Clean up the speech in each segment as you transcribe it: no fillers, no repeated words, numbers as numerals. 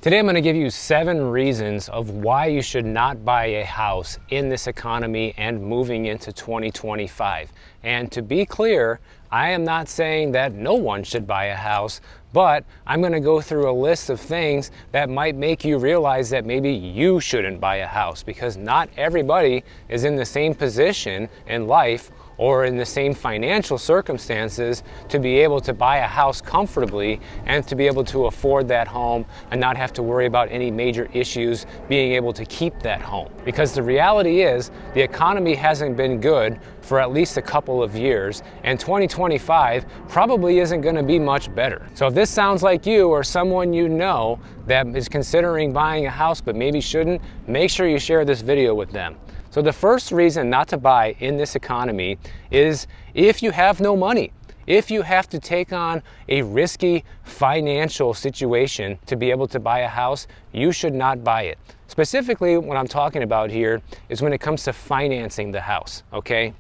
Today I'm going to give you 7 reasons of why you should not buy a house in this economy and moving into 2025. And to be clear, I am not saying that no one should buy a house, but I'm going to go through a list of things that might make you realize that maybe you shouldn't buy a house, because not everybody is in the same position in life or in the same financial circumstances to be able to buy a house comfortably and to be able to afford that home and not have to worry about any major issues being able to keep that home. Because the reality is, the economy hasn't been good for at least a couple of years, and 2025 probably isn't going to be much better. So if this sounds like you or someone you know that is considering buying a house but maybe shouldn't, make sure you share this video with them. So the first reason not to buy in this economy is if you have no money. If you have to take on a risky financial situation to be able to buy a house, you should not buy it. Specifically, what I'm talking about here is when it comes to financing the house, okay?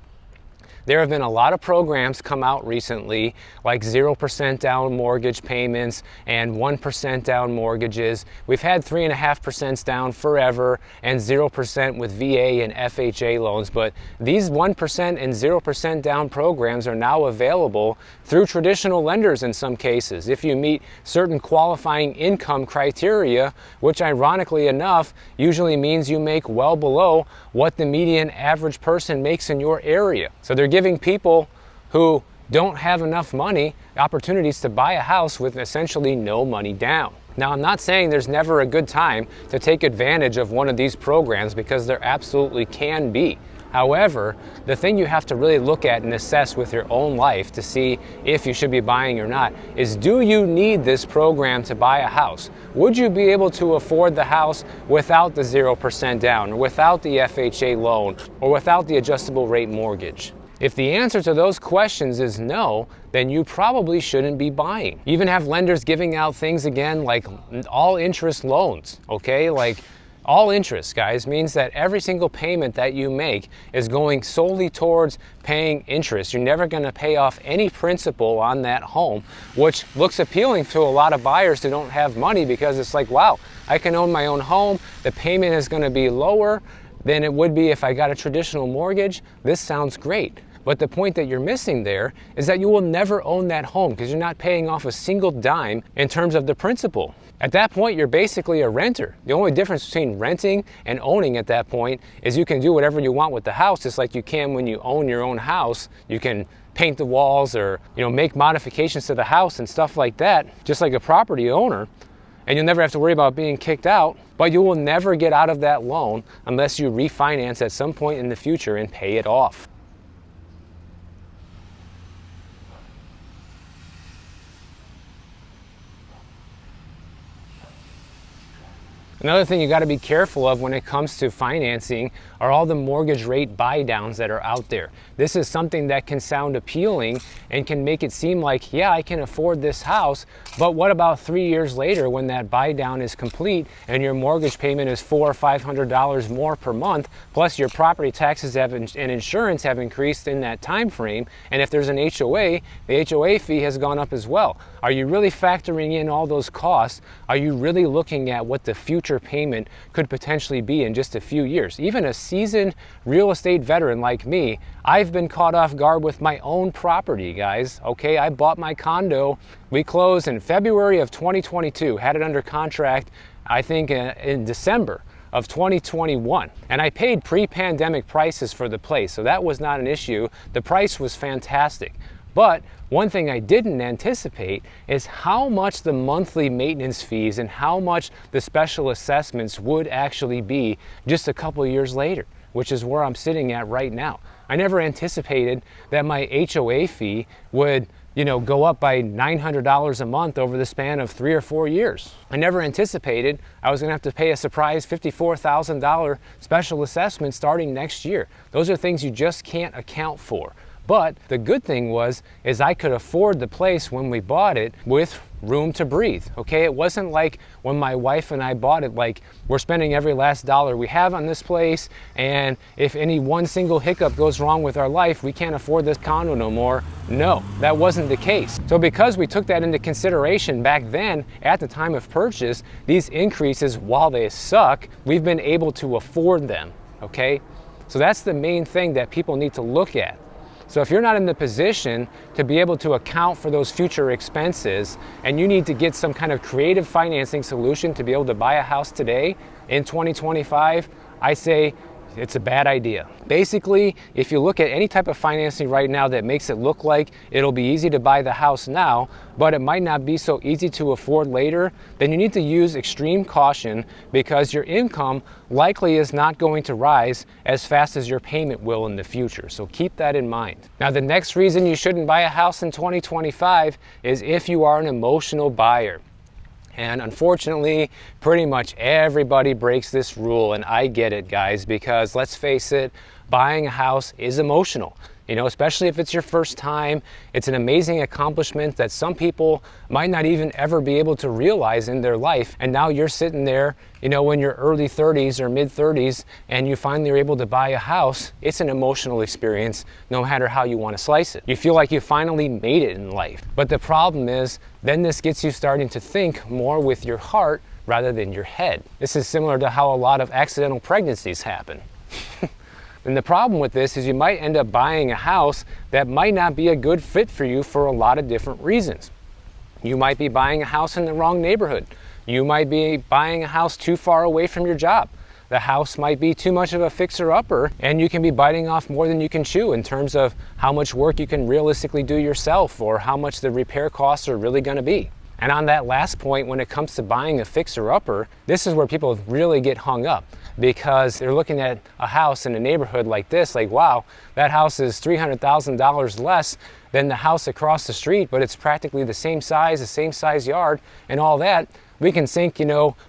There have been a lot of programs come out recently, like 0% down mortgage payments and 1% down mortgages. We've had 3.5% down forever and 0% with VA and FHA loans, but these 1% and 0% down programs are now available through traditional lenders in some cases, if you meet certain qualifying income criteria, which ironically enough usually means you make well below what the median average person makes in your area. So they're giving people who don't have enough money opportunities to buy a house with essentially no money down. Now, I'm not saying there's never a good time to take advantage of one of these programs, because there absolutely can be. However, the thing you have to really look at and assess with your own life to see if you should be buying or not is, do you need this program to buy a house? Would you be able to afford the house without the 0% down, or without the FHA loan, or without the adjustable rate mortgage? If the answer to those questions is no, then you probably shouldn't be buying. You even have lenders giving out things again like all interest loans, okay? Like all interest, guys, means that every single payment that you make is going solely towards paying interest. You're never going to pay off any principal on that home, which looks appealing to a lot of buyers who don't have money, because it's like, wow, I can own my own home. The payment is going to be lower than it would be if I got a traditional mortgage. This sounds great. But the point that you're missing there is that you will never own that home, because you're not paying off a single dime in terms of the principal. At that point, you're basically a renter. The only difference between renting and owning at that point is you can do whatever you want with the house, just like you can when you own your own house. You can paint the walls or, make modifications to the house and stuff like that, just like a property owner. And you'll never have to worry about being kicked out, but you will never get out of that loan unless you refinance at some point in the future and pay it off. Another thing you got to be careful of when it comes to financing are all the mortgage rate buy downs that are out there. This is something that can sound appealing and can make it seem like, yeah, I can afford this house, but what about 3 years later when that buy down is complete and your mortgage payment is $400 or $500 more per month, plus your property taxes and insurance have increased in that time frame, and if there's an HOA, the HOA fee has gone up as well. Are you really factoring in all those costs? Are you really looking at what the future payment could potentially be in just a few years? Even a seasoned real estate veteran like me, I've been caught off guard with my own property, guys. Okay, I bought my condo. We closed in February of 2022, had it under contract, I think in December of 2021. And I paid pre-pandemic prices for the place, so that was not an issue. The price was fantastic. But one thing I didn't anticipate is how much the monthly maintenance fees and how much the special assessments would actually be just a couple years later, which is where I'm sitting at right now. I never anticipated that my HOA fee would go up by $900 a month over the span of 3 or 4 years. I never anticipated I was gonna have to pay a surprise $54,000 special assessment starting next year. Those are things you just can't account for. But the good thing is I could afford the place when we bought it with room to breathe, okay? It wasn't like when my wife and I bought it, like we're spending every last dollar we have on this place, and if any one single hiccup goes wrong with our life, we can't afford this condo no more. No, that wasn't the case. So because we took that into consideration back then, at the time of purchase, these increases, while they suck, we've been able to afford them, okay? So that's the main thing that people need to look at. So if you're not in the position to be able to account for those future expenses, and you need to get some kind of creative financing solution to be able to buy a house today in 2025, I say it's a bad idea. Basically, if you look at any type of financing right now that makes it look like it'll be easy to buy the house now, but it might not be so easy to afford later, then you need to use extreme caution, because your income likely is not going to rise as fast as your payment will in the future. So keep that in mind. Now, the next reason you shouldn't buy a house in 2025 is if you are an emotional buyer. And unfortunately, pretty much everybody breaks this rule, and I get it, guys, because let's face it, buying a house is emotional. You know, especially if it's your first time. It's an amazing accomplishment that some people might not even ever be able to realize in their life. And now you're sitting there, you know, in your early 30s or mid 30s, and you finally are able to buy a house. It's an emotional experience, no matter how you want to slice it. You feel like you finally made it in life. But the problem is, then this gets you starting to think more with your heart rather than your head. This is similar to how a lot of accidental pregnancies happen. And the problem with this is you might end up buying a house that might not be a good fit for you for a lot of different reasons. You might be buying a house in the wrong neighborhood. You might be buying a house too far away from your job. The house might be too much of a fixer-upper, and you can be biting off more than you can chew in terms of how much work you can realistically do yourself, or how much the repair costs are really going to be. And on that last point, when it comes to buying a fixer-upper, this is where people really get hung up, because they're looking at a house in a neighborhood like this, like, wow, that house is $300,000 less than the house across the street, but it's practically the same size yard and all that. We can sink,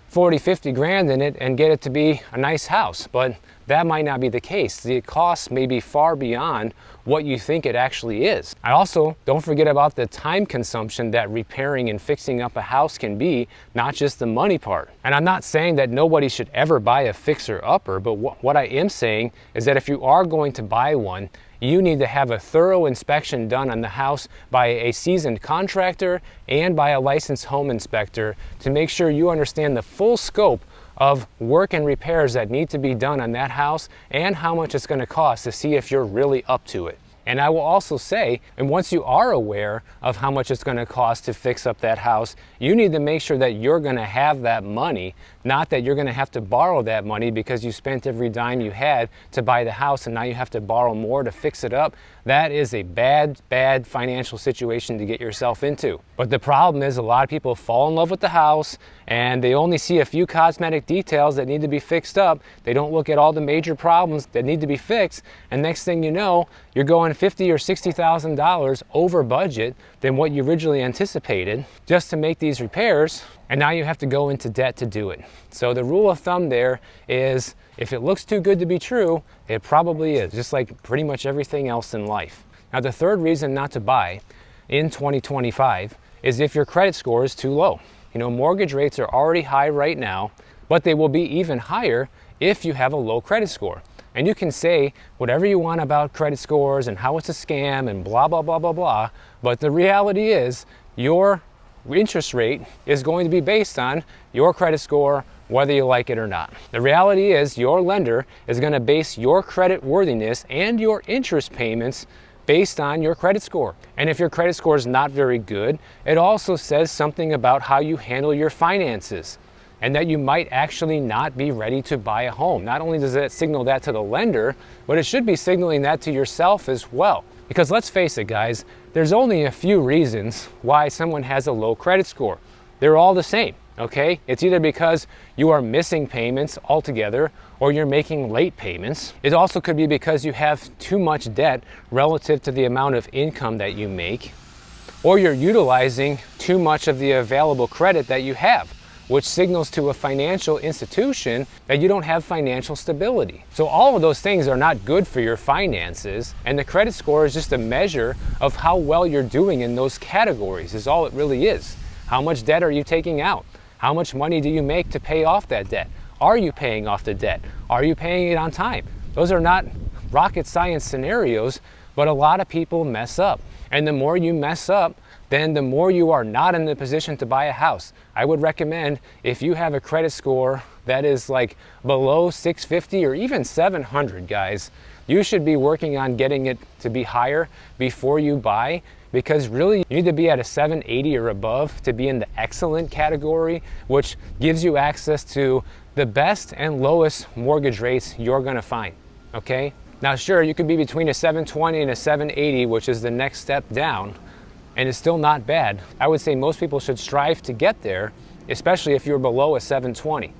40, 50 grand in it and get it to be a nice house. But that might not be the case. The cost may be far beyond what you think it actually is. I also don't forget about the time consumption that repairing and fixing up a house can be, not just the money part. And I'm not saying that nobody should ever buy a fixer-upper, but what I am saying is that if you are going to buy one, you need to have a thorough inspection done on the house by a seasoned contractor and by a licensed home inspector to make sure you understand the full scope of work and repairs that need to be done on that house and how much it's going to cost, to see if you're really up to it. And I will also say, and once you are aware of how much it's going to cost to fix up that house, you need to make sure that you're going to have that money, not that you're going to have to borrow that money because you spent every dime you had to buy the house and now you have to borrow more to fix it up. That is a bad financial situation to get yourself into. But the problem is, a lot of people fall in love with the house and they only see a few cosmetic details that need to be fixed up. They don't look at all the major problems that need to be fixed, and next thing you know, you're going $50,000 or $60,000 over budget than what you originally anticipated just to make these repairs, and now you have to go into debt to do it. So the rule of thumb there is, if it looks too good to be true, it probably is, just like pretty much everything else in life. Now, the third reason not to buy in 2025 is if your credit score is too low. Mortgage rates are already high right now, but they will be even higher if you have a low credit score. And you can say whatever you want about credit scores and how it's a scam and blah, blah, blah, blah, blah, but the reality is your interest rate is going to be based on your credit score, whether you like it or not. The reality is your lender is going to base your credit worthiness and your interest payments based on your credit score. And if your credit score is not very good, it also says something about how you handle your finances, and that you might actually not be ready to buy a home. Not only does it signal that to the lender, but it should be signaling that to yourself as well. Because let's face it, guys, there's only a few reasons why someone has a low credit score. They're all the same, okay? It's either because you are missing payments altogether, or you're making late payments. It also could be because you have too much debt relative to the amount of income that you make, or you're utilizing too much of the available credit that you have. which signals to a financial institution that you don't have financial stability. So all of those things are not good for your finances, and the credit score is just a measure of how well you're doing in those categories, is all it really is. How much debt are you taking out? How much money do you make to pay off that debt? Are you paying off the debt? Are you paying it on time? Those are not rocket science scenarios, but a lot of people mess up. And the more you mess up, then the more you are not in the position to buy a house. I would recommend, if you have a credit score that is like below 650 or even 700, guys, you should be working on getting it to be higher before you buy, because really you need to be at a 780 or above to be in the excellent category, which gives you access to the best and lowest mortgage rates you're gonna find, okay? Now sure, you could be between a 720 and a 780, which is the next step down, and it's still not bad. I would say most people should strive to get there, especially if you're below a 720.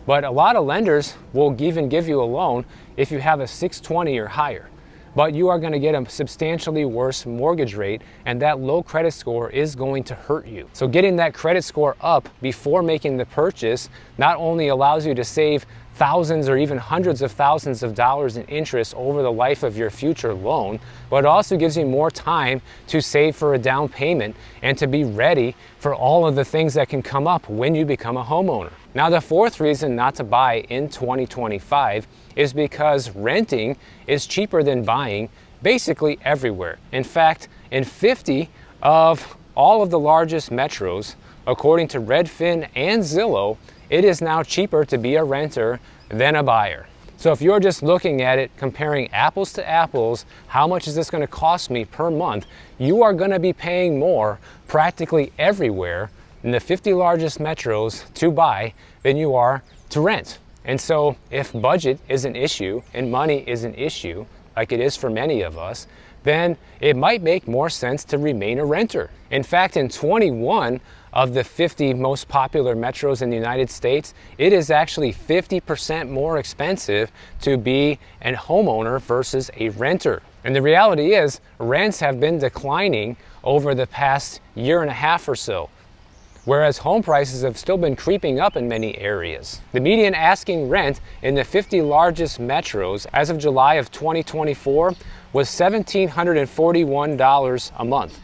But a lot of lenders will even give you a loan if you have a 620 or higher. But you are going to get a substantially worse mortgage rate, and that low credit score is going to hurt you. So getting that credit score up before making the purchase not only allows you to save thousands or even hundreds of thousands of dollars in interest over the life of your future loan, but it also gives you more time to save for a down payment and to be ready for all of the things that can come up when you become a homeowner. Now, the fourth reason not to buy in 2025 is because renting is cheaper than buying basically everywhere. In fact, in 50 of all of the largest metros, according to Redfin and Zillow, it is now cheaper to be a renter than a buyer. So if you're just looking at it, comparing apples to apples, how much is this going to cost me per month? You are going to be paying more practically everywhere in the 50 largest metros to buy than you are to rent. And so if budget is an issue and money is an issue, like it is for many of us, then it might make more sense to remain a renter. In fact, in 21 of the 50 most popular metros in the United States, it is actually 50% more expensive to be a homeowner versus a renter. And the reality is, rents have been declining over the past year and a half or so, whereas home prices have still been creeping up in many areas. The median asking rent in the 50 largest metros as of July of 2024 was $1,741 a month.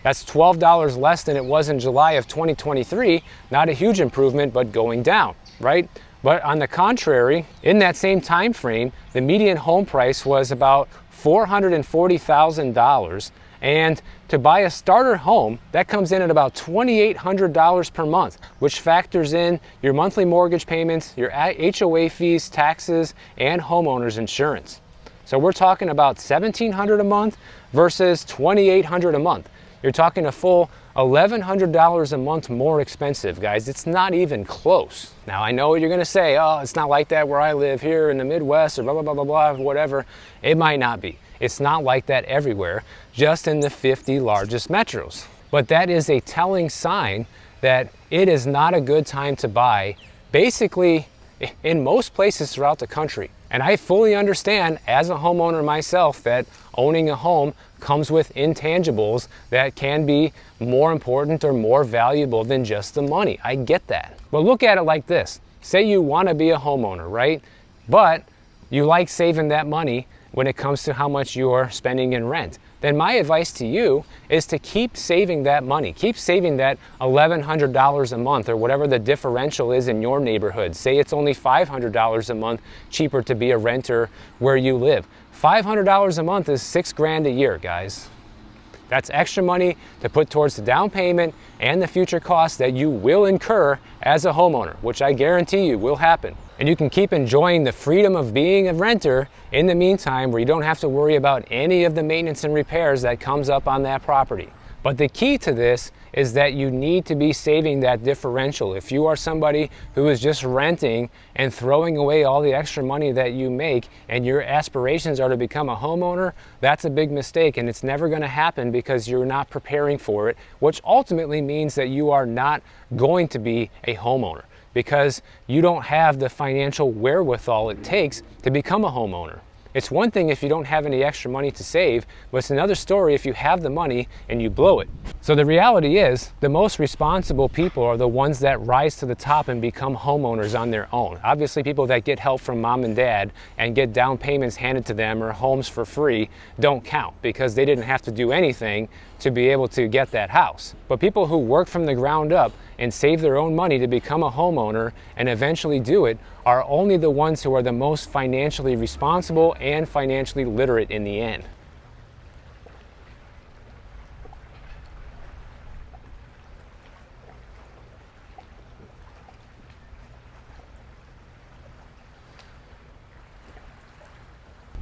That's $12 less than it was in July of 2023. Not a huge improvement, but going down, right? But on the contrary, in that same time frame, the median home price was about $440,000. And to buy a starter home, that comes in at about $2,800 per month, which factors in your monthly mortgage payments, your HOA fees, taxes, and homeowner's insurance. So we're talking about $1,700 a month versus $2,800 a month. You're talking a full $1,100 a month more expensive, guys. It's not even close. Now, I know what you're gonna say, oh, it's not like that where I live here in the Midwest or blah, blah, blah, blah, blah, whatever. It might not be. It's not like that everywhere, just in the 50 largest metros. But that is a telling sign that it is not a good time to buy, basically in most places throughout the country. And I fully understand as a homeowner myself that owning a home comes with intangibles that can be more important or more valuable than just the money. I get that. But look at it like this. Say you want to be a homeowner, right? But you like saving that money when it comes to how much you're spending in rent. Then my advice to you is to keep saving that money. Keep saving that $1,100 a month or whatever the differential is in your neighborhood. Say it's only $500 a month cheaper to be a renter where you live. $500 a month is $6,000 a year, guys. That's extra money to put towards the down payment and the future costs that you will incur as a homeowner, which I guarantee you will happen. And you can keep enjoying the freedom of being a renter in the meantime, where you don't have to worry about any of the maintenance and repairs that comes up on that property. But the key to this is that you need to be saving that differential. If you are somebody who is just renting and throwing away all the extra money that you make and your aspirations are to become a homeowner, that's a big mistake, and it's never going to happen because you're not preparing for it, which ultimately means that you are not going to be a homeowner because you don't have the financial wherewithal it takes to become a homeowner. It's one thing if you don't have any extra money to save, but it's another story if you have the money and you blow it. So the reality is, the most responsible people are the ones that rise to the top and become homeowners on their own. Obviously, people that get help from mom and dad and get down payments handed to them or homes for free don't count, because they didn't have to do anything to be able to get that house. But people who work from the ground up and save their own money to become a homeowner and eventually do it are only the ones who are the most financially responsible and financially literate in the end.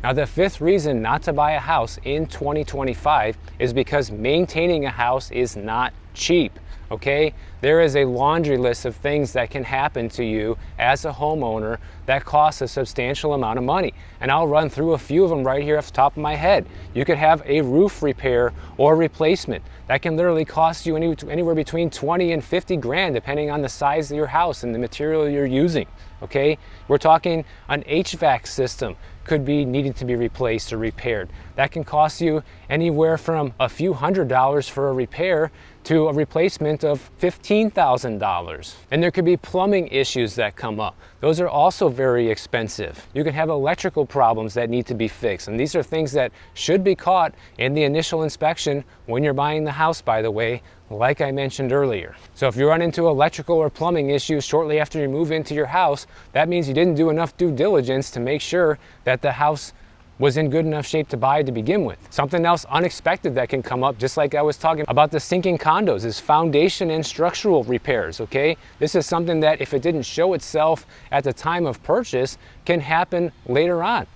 Now, the fifth reason not to buy a house in 2025 is because maintaining a house is not cheap, okay? There is a laundry list of things that can happen to you as a homeowner that costs a substantial amount of money. And I'll run through a few of them right here off the top of my head. You could have a roof repair or replacement. That can literally cost you anywhere between 20 and 50 grand, depending on the size of your house and the material you're using, okay? We're talking an HVAC system could be needing to be replaced or repaired. That can cost you anywhere from a few $100s for a repair to a replacement of $15,000. And there could be plumbing issues that come up. Those are also very expensive. You can have electrical problems that need to be fixed. And these are things that should be caught in the initial inspection when you're buying the house, by the way, like I mentioned earlier. So if you run into electrical or plumbing issues shortly after you move into your house, that means you didn't do enough due diligence to make sure that the house was in good enough shape to buy to begin with. Something else unexpected that can come up, just like I was talking about the sinking condos, is foundation and structural repairs, okay? This is something that if it didn't show itself at the time of purchase, can happen later on,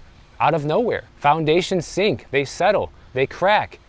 out of nowhere. Foundations sink, they settle, they crack,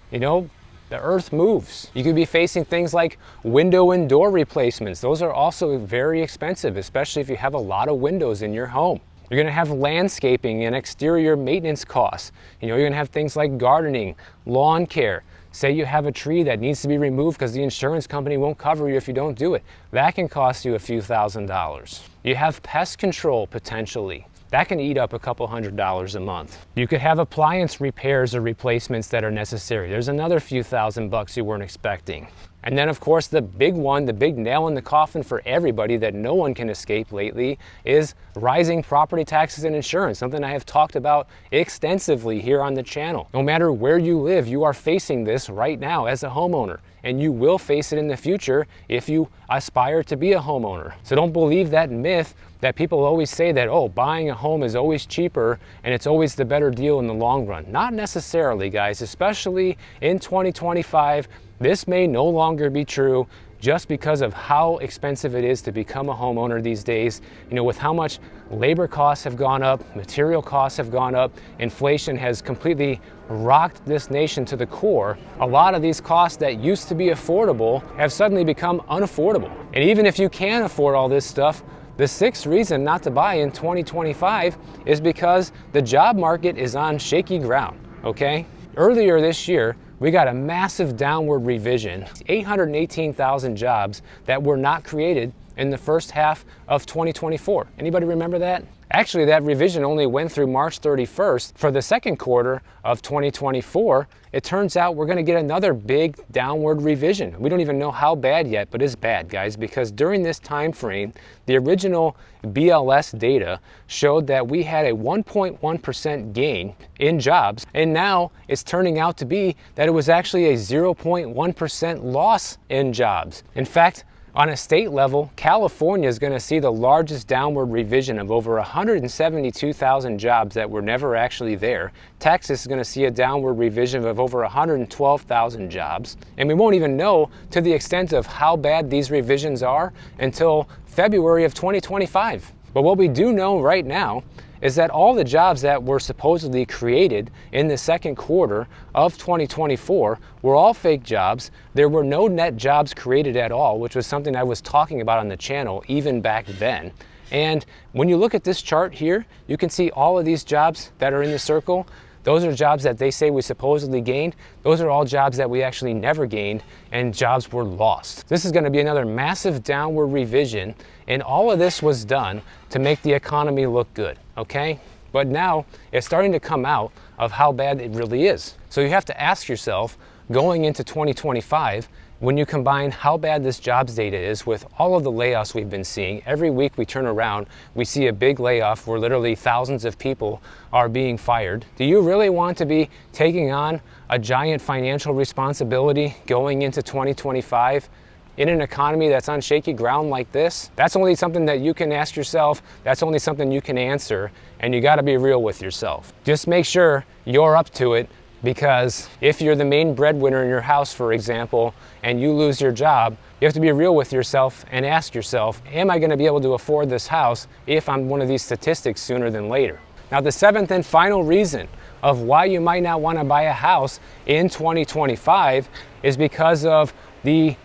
you know, the earth moves. You could be facing things like window and door replacements. Those are also very expensive, especially if you have a lot of windows in your home. You're gonna have landscaping and exterior maintenance costs. You know, you're gonna have things like gardening, lawn care. Say you have a tree that needs to be removed because the insurance company won't cover you if you don't do it. That can cost you a few $1,000s. You have pest control potentially. That can eat up a couple $100s a month. You could have appliance repairs or replacements that are necessary. There's another few $1,000 you weren't expecting. And then of course the big one, the big nail in the coffin for everybody that no one can escape lately is rising property taxes and insurance, something I have talked about extensively here on the channel. No matter where you live, you are facing this right now as a homeowner, and you will face it in the future if you aspire to be a homeowner. So don't believe that myth that people always say that, oh, buying a home is always cheaper and it's always the better deal in the long run. Not necessarily, guys, especially in 2025. This may no longer be true just because of how expensive it is to become a homeowner these days. You know, with how much labor costs have gone up, material costs have gone up, inflation has completely rocked this nation to the core. A lot of these costs that used to be affordable have suddenly become unaffordable. And even if you can afford all this stuff, the sixth reason not to buy in 2025 is because the job market is on shaky ground, okay? Earlier this year, we got a massive downward revision, 818,000 jobs that were not created in the first half of 2024. Anybody remember that? Actually, that revision only went through March 31st. For the second quarter of 2024, it turns out we're gonna get another big downward revision. We don't even know how bad yet, but it's bad, guys, because during this time frame, the original BLS data showed that we had a 1.1% gain in jobs, and now it's turning out to be that it was actually a 0.1% loss in jobs. In fact, on a state level, California is going to see the largest downward revision of over 172,000 jobs that were never actually there. Texas is going to see a downward revision of over 112,000 jobs. And we won't even know to the extent of how bad these revisions are until February of 2025. But what we do know right now is that all the jobs that were supposedly created in the second quarter of 2024 were all fake jobs. There were no net jobs created at all, which was something I was talking about on the channel even back then. And when you look at this chart here, you can see all of these jobs that are in the circle. Those are jobs that they say we supposedly gained. Those are all jobs that we actually never gained, and jobs were lost. This is going to be another massive downward revision, and all of this was done to make the economy look good, okay? but now it's starting to come out of how bad it really is. So you have to ask yourself, going into 2025, when you combine how bad this jobs data is with all of the layoffs we've been seeing, every week we turn around, we see a big layoff where literally thousands of people are being fired. Do you really want to be taking on a giant financial responsibility going into 2025 in an economy that's on shaky ground like this? That's only something that you can ask yourself. That's only something you can answer, and you got to be real with yourself. Just make sure you're up to it, because if you're the main breadwinner in your house, for example, and you lose your job, you have to be real with yourself and ask yourself, am I going to be able to afford this house if I'm one of these statistics sooner than later? Now, the seventh and final reason of why you might not want to buy a house in 2025 is because of the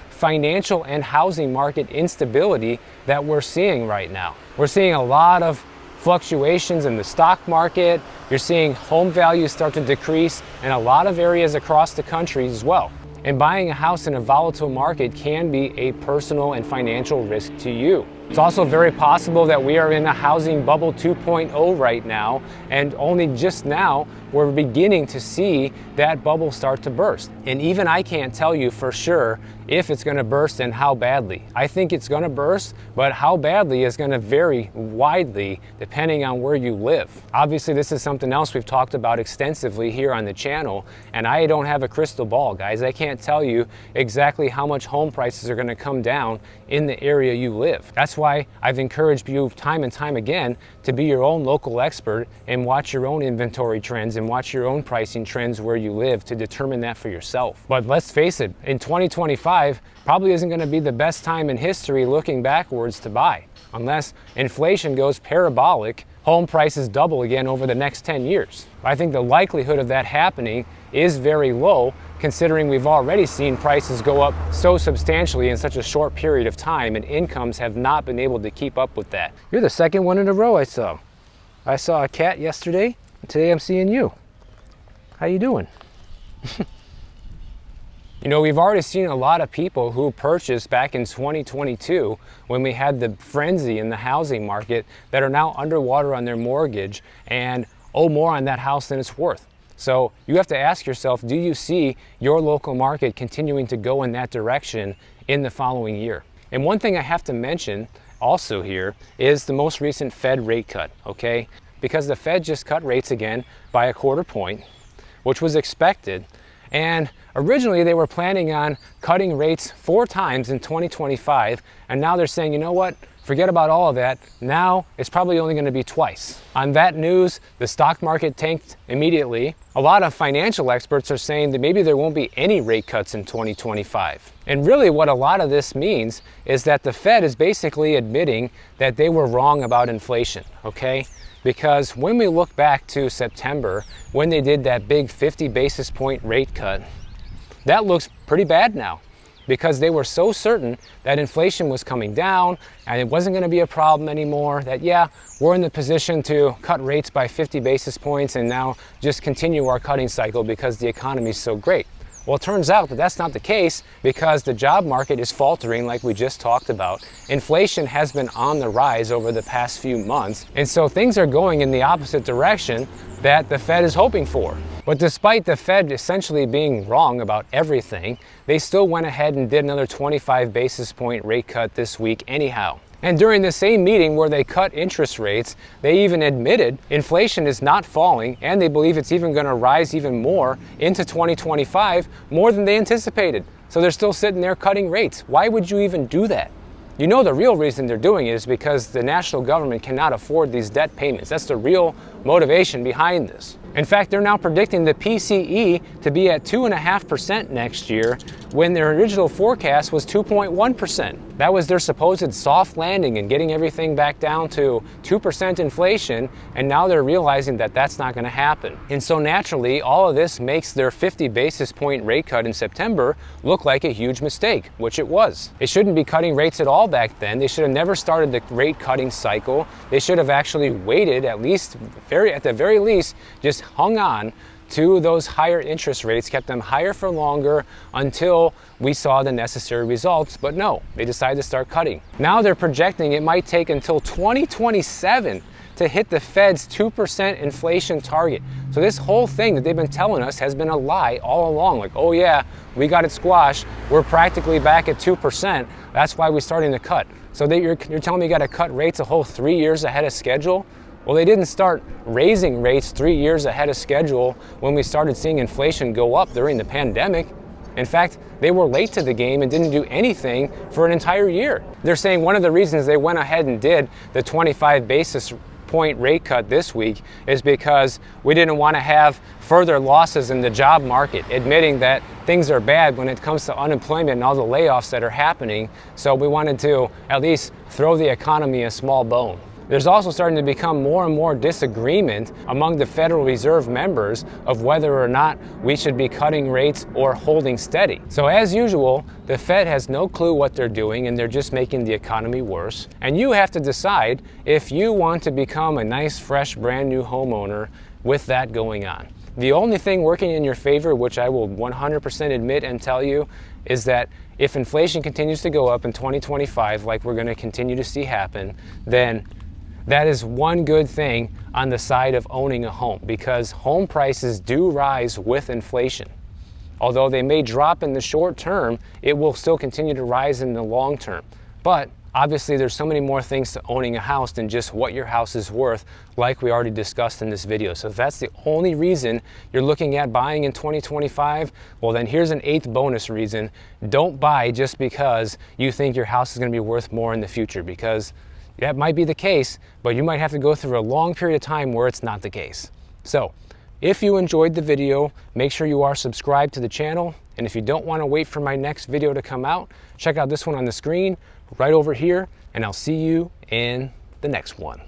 financial and housing market instability that we're seeing right now. We're seeing a lot of fluctuations in the stock market. You're seeing home values start to decrease in a lot of areas across the country as well. And buying a house in a volatile market can be a personal and financial risk to you. It's also very possible that we are in a housing bubble 2.0 right now, and only just now we're beginning to see that bubble start to burst. And even I can't tell you for sure if it's going to burst and how badly. I think it's going to burst, but how badly is going to vary widely depending on where you live. Obviously, this is something else we've talked about extensively here on the channel, and I don't have a crystal ball, guys. I can't tell you exactly how much home prices are going to come down in the area you live. That's why I've encouraged you time and time again to be your own local expert and watch your own inventory trends and watch your own pricing trends where you live to determine that for yourself. But let's face it, in 2025 probably isn't going to be the best time in history looking backwards to buy. Unless inflation goes parabolic, home prices double again over the next 10 years. I think the likelihood of that happening is very low, considering we've already seen prices go up so substantially in such a short period of time, and incomes have not been able to keep up with that. You're the second one in a row I saw. I saw a cat yesterday, and today I'm seeing you. How you doing? You know, we've already seen a lot of people who purchased back in 2022 when we had the frenzy in the housing market that are now underwater on their mortgage and owe more on that house than it's worth. So you have to ask yourself, do you see your local market continuing to go in that direction in the following year? And one thing I have to mention also here is the most recent Fed rate cut, okay? Because the Fed just cut rates again by a quarter point, which was expected. And originally they were planning on cutting rates 4 times in 2025, and now they're saying, you know what? Forget about all of that. Now it's probably only going to be twice. On that news, the stock market tanked immediately. A lot of financial experts are saying that maybe there won't be any rate cuts in 2025. And really what a lot of this means is that the Fed is basically admitting that they were wrong about inflation, okay? Because when we look back to September, when they did that big 50 basis point rate cut, that looks pretty bad now, because they were so certain that inflation was coming down and it wasn't going to be a problem anymore, that yeah, we're in the position to cut rates by 50 basis points and now just continue our cutting cycle because the economy is so great. Well, it turns out that that's not the case, because the job market is faltering like we just talked about. Inflation has been on the rise over the past few months, and so things are going in the opposite direction that the Fed is hoping for. But despite the Fed essentially being wrong about everything, they still went ahead and did another 25 basis point rate cut this week anyhow. And during the same meeting where they cut interest rates, they even admitted inflation is not falling, and they believe it's even going to rise even more into 2025, more than they anticipated. So they're still sitting there cutting rates. Why would you even do that? You know the real reason they're doing it is because the national government cannot afford these debt payments. That's the real motivation behind this. In fact, they're now predicting the PCE to be at 2.5% next year, when their original forecast was 2.1%. That was their supposed soft landing and getting everything back down to 2% inflation, and now they're realizing that that's not going to happen. And so naturally, all of this makes their 50 basis point rate cut in September look like a huge mistake, which it was. They shouldn't be cutting rates at all back then. They should have never started the rate cutting cycle. They should have actually waited, at the very least, just hung on to those higher interest rates, kept them higher for longer until we saw the necessary results. But no, they decided to start cutting. Now they're projecting it might take until 2027 to hit the Fed's 2% inflation target. So this whole thing that they've been telling us has been a lie all along. Like, oh yeah, we got it squashed. We're practically back at 2%. That's why we're starting to cut. So you're telling me you got to cut rates a whole 3 years ahead of schedule? Well, they didn't start raising rates 3 years ahead of schedule when we started seeing inflation go up during the pandemic. In fact, they were late to the game and didn't do anything for an entire year. They're saying one of the reasons they went ahead and did the 25 basis point rate cut this week is because we didn't want to have further losses in the job market, admitting that things are bad when it comes to unemployment and all the layoffs that are happening. So we wanted to at least throw the economy a small bone. There's also starting to become more and more disagreement among the Federal Reserve members of whether or not we should be cutting rates or holding steady. So as usual, the Fed has no clue what they're doing and they're just making the economy worse. And you have to decide if you want to become a nice, fresh, brand new homeowner with that going on. The only thing working in your favor, which I will 100% admit and tell you, is that if inflation continues to go up in 2025, like we're going to continue to see happen, then that is one good thing on the side of owning a home, because home prices do rise with inflation. Although they may drop in the short term, it will still continue to rise in the long term. But obviously there's so many more things to owning a house than just what your house is worth, like we already discussed in this video. So if that's the only reason you're looking at buying in 2025, well then here's an 8th bonus reason. Don't buy just because you think your house is going to be worth more in the future, because that might be the case, but you might have to go through a long period of time where it's not the case. So if you enjoyed the video, make sure you are subscribed to the channel. And if you don't want to wait for my next video to come out, check out this one on the screen right over here, and I'll see you in the next one.